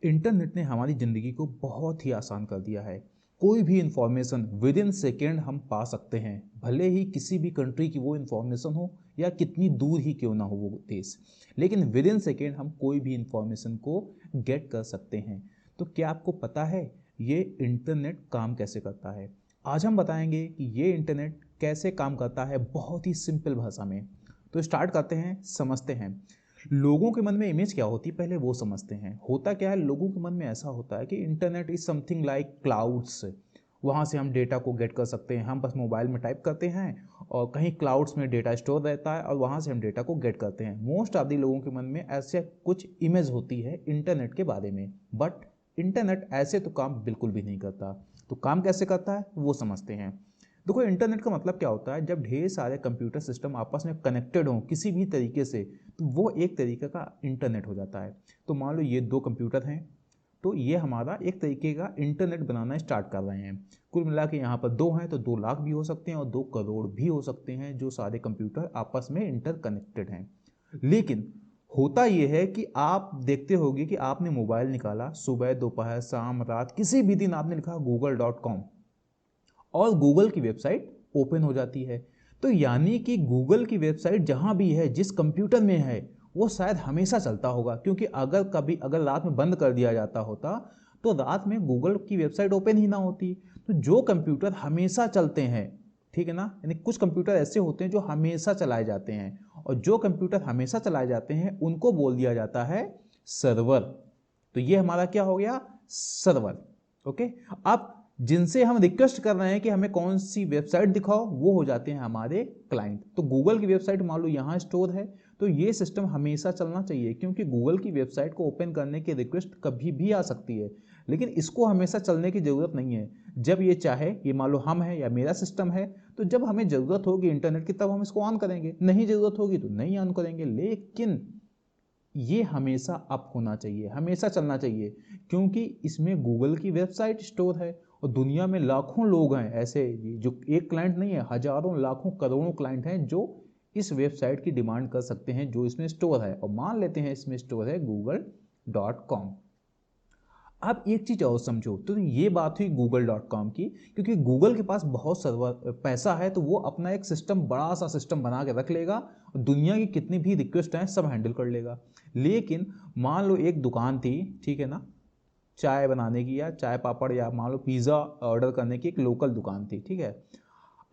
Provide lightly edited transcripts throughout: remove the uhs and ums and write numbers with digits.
Internet ने हमारी ज़िंदगी को बहुत ही आसान कर दिया है। कोई भी इंफॉर्मेशन विद इन सेकेंड हम पा सकते हैं, भले ही किसी भी कंट्री की वो इंफॉर्मेशन हो या कितनी दूर ही क्यों ना हो वो देश, लेकिन विद इन सेकेंड हम कोई भी इंफॉर्मेशन को गेट कर सकते हैं। तो क्या आपको पता है ये इंटरनेट काम कैसे करता है? आज हम बताएंगे कि ये इंटरनेट कैसे काम करता है बहुत ही सिंपल भाषा में। तो स्टार्ट करते हैं, समझते हैं। लोगों के मन में इमेज क्या होती है पहले वो समझते हैं। होता क्या है, लोगों के मन में ऐसा होता है कि internet is something like clouds. वहाँ से हम डेटा को गेट कर सकते हैं, हम बस मोबाइल में टाइप करते हैं और कहीं क्लाउड्स में डेटा स्टोर रहता है और वहाँ से हम डेटा को गेट करते हैं। मोस्ट ऑफ द लोगों के मन में ऐसे कुछ इमेज होती है इंटरनेट के बारे में। बट इंटरनेट ऐसे तो काम बिल्कुल भी नहीं करता। तो काम कैसे करता है वो समझते हैं। देखो, इंटरनेट का मतलब क्या होता है, जब ढेर सारे कंप्यूटर सिस्टम आपस में कनेक्टेड हों किसी भी तरीके से, तो वो एक तरीके का इंटरनेट हो जाता है। तो मान लो ये दो कंप्यूटर हैं, तो ये हमारा एक तरीके का इंटरनेट बनाना स्टार्ट कर रहे हैं। कुल मिला के यहाँ पर दो हैं तो 2 लाख भी हो सकते हैं और 2 करोड़ भी हो सकते हैं, जो सारे कंप्यूटर आपस में इंटरकनेक्टेड हैं। लेकिन होता यह है कि आप देखते होंगे कि आपने मोबाइल निकाला, सुबह दोपहर शाम रात किसी भी दिन आपने लिखा google.com और गूगल की वेबसाइट ओपन हो जाती है। तो यानी कि गूगल की वेबसाइट जहां भी है, जिस कंप्यूटर में है, वो शायद हमेशा चलता होगा। क्योंकि अगर रात में बंद कर दिया जाता होता तो रात में गूगल की वेबसाइट ओपन ही ना होती। तो जो कंप्यूटर हमेशा चलते हैं, ठीक है ना, यानी कुछ कंप्यूटर ऐसे होते हैं जो हमेशा चलाए जाते हैं, और जो कंप्यूटर हमेशा चलाए जाते हैं उनको बोल दिया जाता है सर्वर। तो ये हमारा क्या हो गया, सर्वर। ओके। अब जिनसे हम रिक्वेस्ट कर रहे हैं कि हमें कौन सी वेबसाइट दिखाओ, वो हो जाते हैं हमारे क्लाइंट। तो गूगल की वेबसाइट मान लो यहाँ स्टोर है, तो ये सिस्टम हमेशा चलना चाहिए, क्योंकि गूगल की वेबसाइट को ओपन करने की रिक्वेस्ट कभी भी आ सकती है, लेकिन इसको हमेशा चलने की ज़रूरत नहीं है। जब ये चाहे, ये मान लो हम है या मेरा सिस्टम है, तो जब हमें ज़रूरत होगी इंटरनेट की तब हम इसको ऑन करेंगे, नहीं ज़रूरत होगी तो नहीं ऑन करेंगे। लेकिन ये हमेशा अप होना चाहिए, हमेशा चलना चाहिए, क्योंकि इसमें गूगल की वेबसाइट स्टोर है और दुनिया में लाखों लोग हैं ऐसे, जो एक क्लाइंट नहीं है, हजारों लाखों करोड़ों क्लाइंट हैं जो इस वेबसाइट की डिमांड कर सकते हैं जो इसमें स्टोर है। और मान लेते हैं इसमें स्टोर है google.com। आप एक चीज और समझो, तो ये बात हुई google.com की, क्योंकि गूगल के पास बहुत सर्वर पैसा है, तो वो अपना एक सिस्टम, बड़ा सा सिस्टम बना के रख लेगा और दुनिया की कितनी भी रिक्वेस्ट हैं सब हैंडल कर लेगा। लेकिन मान लो एक दुकान थी, ठीक है ना, चाय बनाने की या चाय पापड़ या मान लो पिज़्ज़ा ऑर्डर करने की एक लोकल दुकान थी, ठीक है।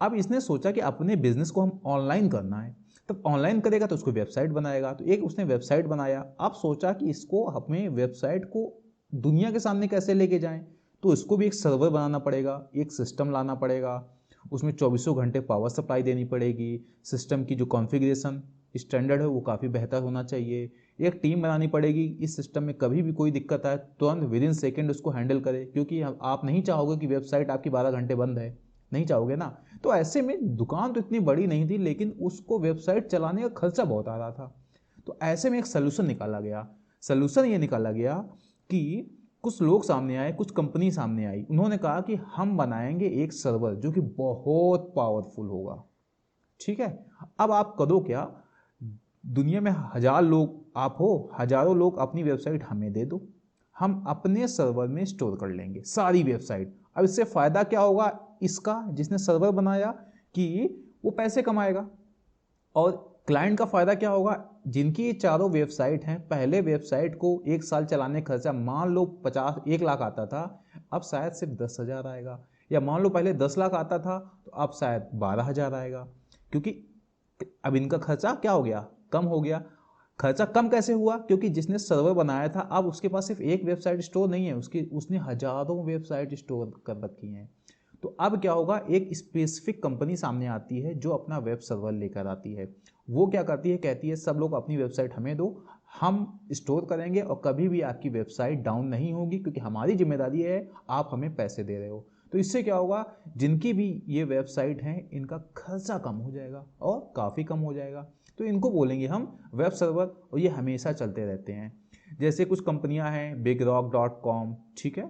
अब इसने सोचा कि अपने बिजनेस को हम ऑनलाइन करना है, तब ऑनलाइन करेगा तो उसको वेबसाइट बनाएगा। तो एक उसने वेबसाइट बनाया। अब सोचा कि इसको हमें वेबसाइट को दुनिया के सामने कैसे लेके जाएं, तो इसको भी एक सर्वर बनाना पड़ेगा, एक सिस्टम लाना पड़ेगा, उसमें 24 घंटे पावर सप्लाई देनी पड़ेगी, सिस्टम की जो कॉन्फ़िगरेशन स्टैंडर्ड है वो काफ़ी बेहतर होना चाहिए, एक टीम बनानी पड़ेगी इस सिस्टम में कभी भी कोई दिक्कत आए तुरंत विद इन सेकेंड उसको हैंडल करे, क्योंकि आप नहीं चाहोगे कि वेबसाइट आपकी 12 घंटे बंद है, नहीं चाहोगे ना। तो ऐसे में दुकान तो इतनी बड़ी नहीं थी, लेकिन उसको वेबसाइट चलाने का खर्चा बहुत आ रहा था। तो ऐसे में एक सोल्यूशन निकाला गया। सोल्यूशन ये निकाला गया कि कुछ लोग सामने आए, कुछ कंपनी सामने आई, उन्होंने कहा कि हम बनाएंगे एक सर्वर जो कि बहुत पावरफुल होगा, ठीक है। अब आप करो क्या, दुनिया में 1000 लोग आप हो, हजारों लोग अपनी वेबसाइट हमें दे दो, हम अपने सर्वर में स्टोर कर लेंगे सारी वेबसाइट। अब इससे फ़ायदा क्या होगा इसका, जिसने सर्वर बनाया, कि वो पैसे कमाएगा। और क्लाइंट का फ़ायदा क्या होगा, जिनकी ये चारों वेबसाइट हैं, पहले वेबसाइट को 1 साल चलाने का खर्चा मान लो 1 लाख आता था, अब शायद सिर्फ 10,000 आएगा। या मान लो पहले 10 लाख आता था तो अब शायद 12,000 आएगा, क्योंकि अब इनका खर्चा क्या हो गया, कम हो गया। खर्चा कम कैसे हुआ, क्योंकि जिसने सर्वर बनाया था अब उसके पास सिर्फ एक वेबसाइट स्टोर नहीं है, उसने हजारों वेबसाइट स्टोर कर रखी हैं। तो अब क्या होगा, एक स्पेसिफिक कंपनी सामने आती है जो अपना वेब सर्वर लेकर आती है। वो क्या करती है, कहती है सब लोग अपनी वेबसाइट हमें दो, हम स्टोर करेंगे और कभी भी आपकी वेबसाइट डाउन नहीं होगी, क्योंकि हमारी जिम्मेदारी है, आप हमें पैसे दे रहे हो। तो इससे क्या होगा, जिनकी भी ये वेबसाइट हैं इनका खर्चा कम हो जाएगा और काफ़ी कम हो जाएगा। तो इनको बोलेंगे हम वेब सर्वर, और ये हमेशा चलते रहते हैं। जैसे कुछ कंपनियां हैं bigrock.com, ठीक है,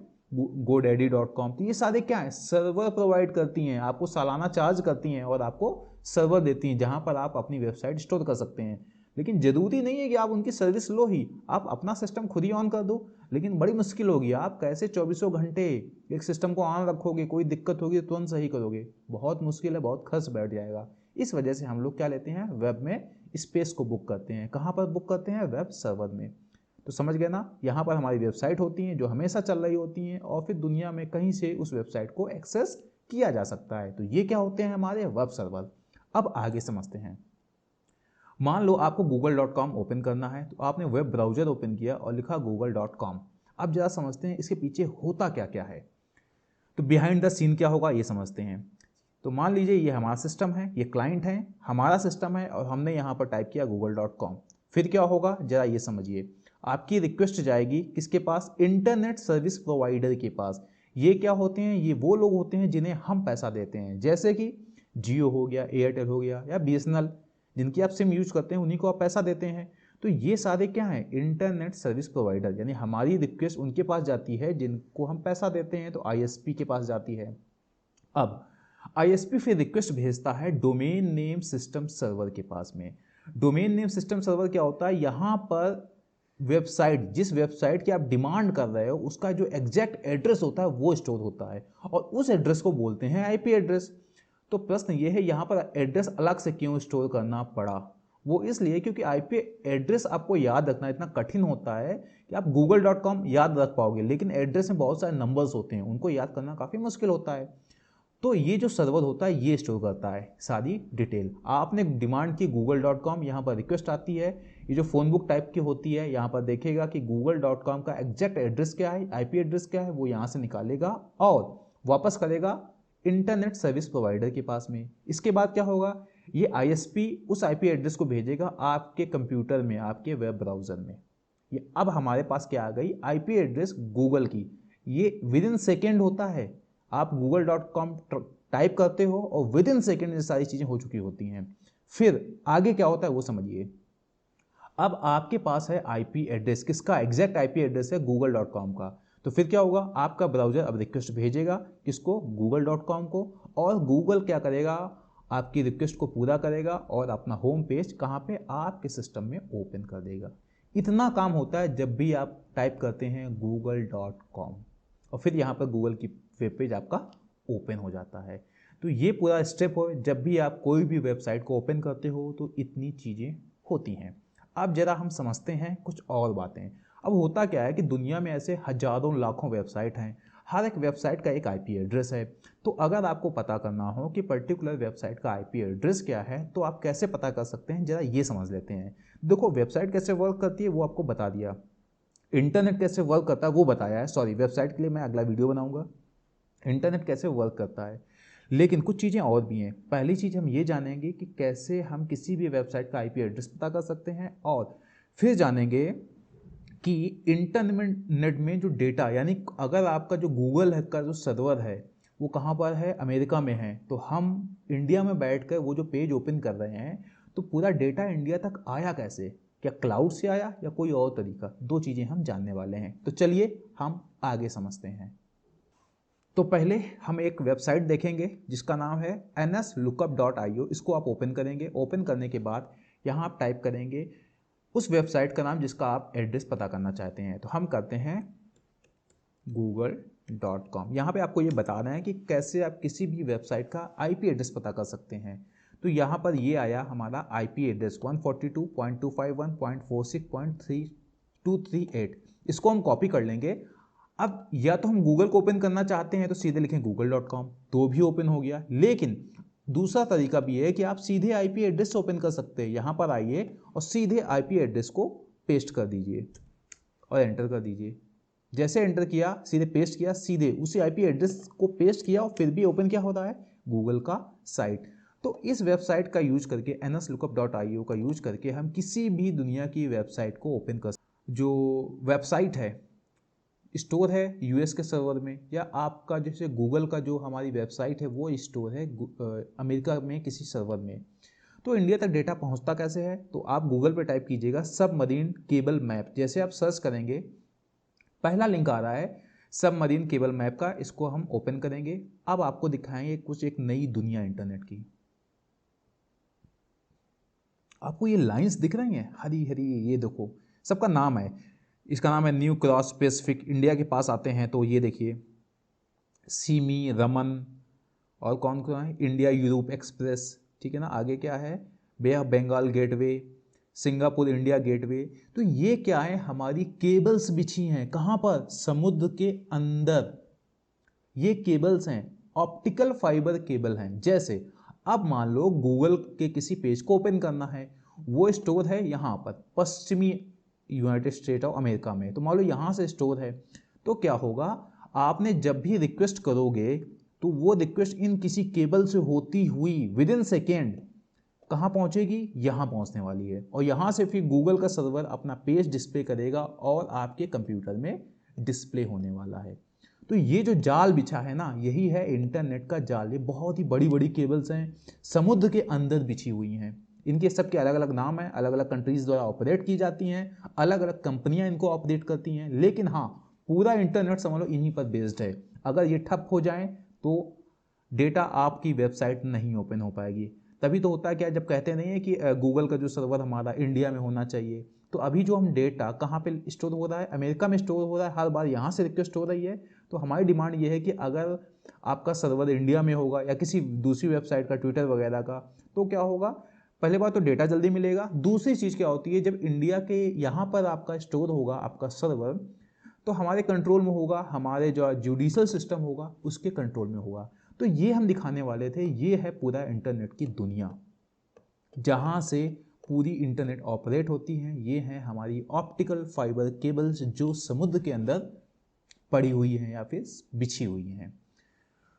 godaddy.com, तो ये सारे क्या है, सर्वर प्रोवाइड करती हैं, आपको सालाना चार्ज करती हैं और आपको सर्वर देती हैं जहां पर आप अपनी वेबसाइट स्टोर कर सकते हैं। लेकिन ज़रूरी नहीं है कि आप उनकी सर्विस लो ही, आप अपना सिस्टम खुद ही ऑन कर दो। लेकिन बड़ी मुश्किल होगी, आप कैसे चौबीसों घंटे एक सिस्टम को ऑन रखोगे, कोई दिक्कत होगी तो तुरंत सही करोगे, बहुत मुश्किल है, बहुत खर्च बैठ जाएगा। इस वजह से हम लोग क्या लेते हैं, वेब में स्पेस को बुक करते हैं। कहाँ पर बुक करते हैं, वेब सर्वर में। तो समझ गए ना, यहाँ पर हमारी वेबसाइट होती हैं जो हमेशा चल रही होती हैं, और फिर दुनिया में कहीं से उस वेबसाइट को एक्सेस किया जा सकता है। तो ये क्या होते हैं, हमारे वेब सर्वर। अब आगे समझते हैं। मान लो आपको google.com ओपन करना है, तो आपने वेब ब्राउजर ओपन किया और लिखा google.com। अब जरा समझते हैं इसके पीछे होता क्या क्या है। तो बिहाइंड द सीन क्या होगा ये समझते हैं। तो मान लीजिए ये हमारा सिस्टम है, ये क्लाइंट है, हमारा सिस्टम है, और हमने यहाँ पर टाइप किया google.com। फिर क्या होगा जरा ये समझिए, आपकी रिक्वेस्ट जाएगी किसके पास, इंटरनेट सर्विस प्रोवाइडर के पास। ये क्या होते हैं, ये वो लोग होते हैं जिन्हें हम पैसा देते हैं, जैसे कि जियो हो गया, एयरटेल हो गया, या बीएसएनएल, जिनकी आप सिम यूज करते हैं उन्हीं को आप पैसा देते हैं। तो ये सारे क्या हैं, इंटरनेट सर्विस प्रोवाइडर, यानी हमारी रिक्वेस्ट उनके पास जाती है जिनको हम पैसा देते हैं, तो आईएसपी के पास जाती है। अब आईएसपी फिर रिक्वेस्ट भेजता है डोमेन नेम सिस्टम सर्वर के पास में। डोमेन नेम सिस्टम सर्वर क्या होता है, यहाँ पर वेबसाइट, जिस वेबसाइट की आप डिमांड कर रहे हो उसका जो एग्जैक्ट एड्रेस होता है वो स्टोर होता है, और उस एड्रेस को बोलते हैं आईपी एड्रेस। तो प्रश्न ये है, यहाँ पर एड्रेस अलग से क्यों स्टोर करना पड़ा। वो इसलिए क्योंकि आईपी एड्रेस आपको याद रखना इतना कठिन होता है कि आप google.com याद रख पाओगे, लेकिन एड्रेस में बहुत सारे नंबर्स होते हैं, उनको याद करना काफ़ी मुश्किल होता है। तो ये जो सर्वर होता है ये स्टोर करता है सारी डिटेल। आपने डिमांड की google.com, यहाँ पर रिक्वेस्ट आती है, ये जो फ़ोन बुक टाइप की होती है, यहाँ पर देखेगा कि google.com का एग्जैक्ट एड्रेस क्या है, आईपी एड्रेस क्या है, वो यहाँ से निकालेगा और वापस करेगा इंटरनेट सर्विस प्रोवाइडर के पास में। इसके बाद क्या होगा, ये आईएसपी उस आईपी एड्रेस को भेजेगा आपके कंप्यूटर में, आपके वेब ब्राउज़र में। ये अब हमारे पास क्या आ गई, आईपी एड्रेस गूगल की। ये विद इन सेकेंड होता है, आप google.com टाइप करते हो और विद इन सेकेंड ये सारी चीज़ें हो चुकी होती हैं। फिर आगे क्या होता है वो समझिए। अब आपके पास है आईपी एड्रेस, किसका एग्जैक्ट आईपी एड्रेस है, google.com का। तो फिर क्या होगा, आपका ब्राउजर अब रिक्वेस्ट भेजेगा किसको, google.com को, और गूगल क्या करेगा, आपकी रिक्वेस्ट को पूरा करेगा और अपना होम पेज कहाँ पे, आपके सिस्टम में ओपन कर देगा। इतना काम होता है जब भी आप टाइप करते हैं google.com, और फिर यहाँ पर गूगल की वेब पेज आपका ओपन हो जाता है। तो ये पूरा स्टेप हो, जब भी आप कोई भी वेबसाइट को ओपन करते हो तो इतनी चीज़ें होती हैं। अब जरा हम समझते हैं कुछ और बातें। अब होता क्या है कि दुनिया में ऐसे हजारों लाखों वेबसाइट हैं, हर एक वेबसाइट का एक आईपी एड्रेस है। तो अगर आपको पता करना हो कि पर्टिकुलर वेबसाइट का आईपी एड्रेस क्या है, तो आप कैसे पता कर सकते हैं, जरा ये समझ लेते हैं। देखो, वेबसाइट कैसे वर्क करती है वो आपको बता दिया, इंटरनेट कैसे वर्क करता है वो बताया है, सॉरी वेबसाइट के लिए मैं अगला वीडियो बनाऊंगा, इंटरनेट कैसे वर्क करता है। लेकिन कुछ चीज़ें और भी हैं। पहली चीज़ हम ये जानेंगे कि कैसे हम किसी भी वेबसाइट का आईपी एड्रेस पता कर सकते हैं, और फिर जानेंगे कि इंटरनेट में जो डेटा, यानी अगर आपका जो गूगल का जो सर्वर है वो कहाँ पर है, अमेरिका में है, तो हम इंडिया में बैठकर वो जो पेज ओपन कर रहे हैं, तो पूरा डेटा इंडिया तक आया कैसे, क्या क्लाउड से आया या कोई और तरीका, दो चीज़ें हम जानने वाले हैं। तो चलिए हम आगे समझते हैं। तो पहले हम एक वेबसाइट देखेंगे जिसका नाम है nslookup.io। इसको आप ओपन करेंगे, ओपन करने के बाद यहाँ आप टाइप करेंगे उस वेबसाइट का नाम जिसका आप एड्रेस पता करना चाहते हैं। तो हम करते हैं google.com। यहाँ पे आपको ये बता रहे हैं कि कैसे आप किसी भी वेबसाइट का आईपी एड्रेस पता कर सकते हैं। तो यहाँ पर ये आया हमारा आईपी एड्रेस 142.251.46.3238। इसको हम कॉपी कर लेंगे। अब या तो हम गूगल को ओपन करना चाहते हैं तो सीधे लिखें google.com, तो भी ओपन हो गया। लेकिन दूसरा तरीका भी है कि आप सीधे आईपी एड्रेस से ओपन कर सकते हैं। यहाँ पर आइए और सीधे आईपी एड्रेस को पेस्ट कर दीजिए और एंटर कर दीजिए। जैसे एंटर किया, सीधे पेस्ट किया, सीधे उसी आईपी एड्रेस को पेस्ट किया और फिर भी ओपन क्या हो रहा है, गूगल का साइट। तो इस वेबसाइट का यूज करके nslookup.io का यूज करके हम किसी भी दुनिया की वेबसाइट को ओपन कर सकते। जो वेबसाइट है स्टोर है यूएस के सर्वर में, या आपका जैसे गूगल का जो हमारी वेबसाइट है वो स्टोर है अमेरिका में किसी सर्वर में। तो इंडिया तक डेटा पहुंचता कैसे है, तो आप गूगल पे टाइप कीजिएगा सबमरीन केबल मैप। जैसे आप सर्च करेंगे पहला लिंक आ रहा है सबमरीन केबल मैप का, इसको हम ओपन करेंगे। अब आपको दिखाएंगे कुछ एक नई दुनिया इंटरनेट की। आपको ये लाइंस दिख रही हैं हरी हरी, ये देखो सबका नाम है, इसका नाम है न्यू क्रॉस पैसिफिक, इंडिया के पास आते हैं तो ये देखिए सीमी, रमन, और कौन कौन है, इंडिया यूरोप एक्सप्रेस, ठीक है ना। आगे क्या है, Bay of Bengal gateway, Singapore India gateway. तो ये क्या है, हमारी केबल्स बिछी हैं कहाँ पर, समुद्र के अंदर। ये केबल्स हैं, ऑप्टिकल फाइबर केबल हैं। जैसे अब मान लो गूगल के किसी पेज को ओपन करना है, वो स्टोर है यहाँ पर पश्चिमी यूनाइटेड स्टेट ऑफ अमेरिका में, तो मान लो यहाँ से स्टोर है, तो क्या होगा, आपने जब भी रिक्वेस्ट करोगे तो वो रिक्वेस्ट इन किसी केबल से होती हुई विद इन सेकेंड कहाँ पहुँचेगी, यहाँ पहुँचने वाली है, और यहाँ से फिर गूगल का सर्वर अपना पेज डिस्प्ले करेगा और आपके कंप्यूटर में डिस्प्ले होने वाला है। तो ये जो जाल बिछा है ना, यही है इंटरनेट का जाल। ये बहुत ही बड़ी बड़ी केबल्स हैं, समुद्र के अंदर बिछी हुई हैं। इनके सबके अलग अलग नाम हैं, अलग अलग कंट्रीज द्वारा ऑपरेट की जाती हैं, अलग अलग कंपनियां इनको ऑपरेट करती हैं, लेकिन हाँ पूरा इंटरनेट समझ लो इन्हीं पर बेस्ड है। अगर ये ठप हो जाए तो डेटा आपकी वेबसाइट नहीं ओपन हो पाएगी। तभी तो होता है क्या, जब कहते नहीं है कि गूगल का जो सर्वर हमारा इंडिया में होना चाहिए, तो अभी जो हम डेटा कहाँ पे स्टोर हो रहा है, अमेरिका में स्टोर हो रहा है, हर बार यहाँ से रिक्वेस्ट हो रही है। तो हमारी डिमांड ये है कि अगर आपका सर्वर इंडिया में होगा या किसी दूसरी वेबसाइट का, ट्विटर वगैरह का, तो क्या होगा, पहले बात तो डेटा जल्दी मिलेगा। दूसरी चीज़ क्या होती है, जब इंडिया के यहाँ पर आपका स्टोर होगा आपका सर्वर, तो हमारे कंट्रोल में होगा, हमारे जो जुडिशल सिस्टम होगा उसके कंट्रोल में होगा। तो ये हम दिखाने वाले थे, ये है पूरा इंटरनेट की दुनिया जहाँ से पूरी इंटरनेट ऑपरेट होती है। ये हैं हमारी ऑप्टिकल फाइबर केबल्स जो समुद्र के अंदर पड़ी हुई हैं या फिर बिछी हुई हैं।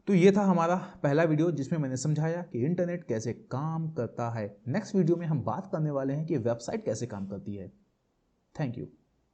तो ये था हमारा पहला वीडियो जिसमें मैंने समझाया कि इंटरनेट कैसे काम करता है। नेक्स्ट वीडियो में हम बात करने वाले हैं कि वेबसाइट कैसे काम करती है। Thank you.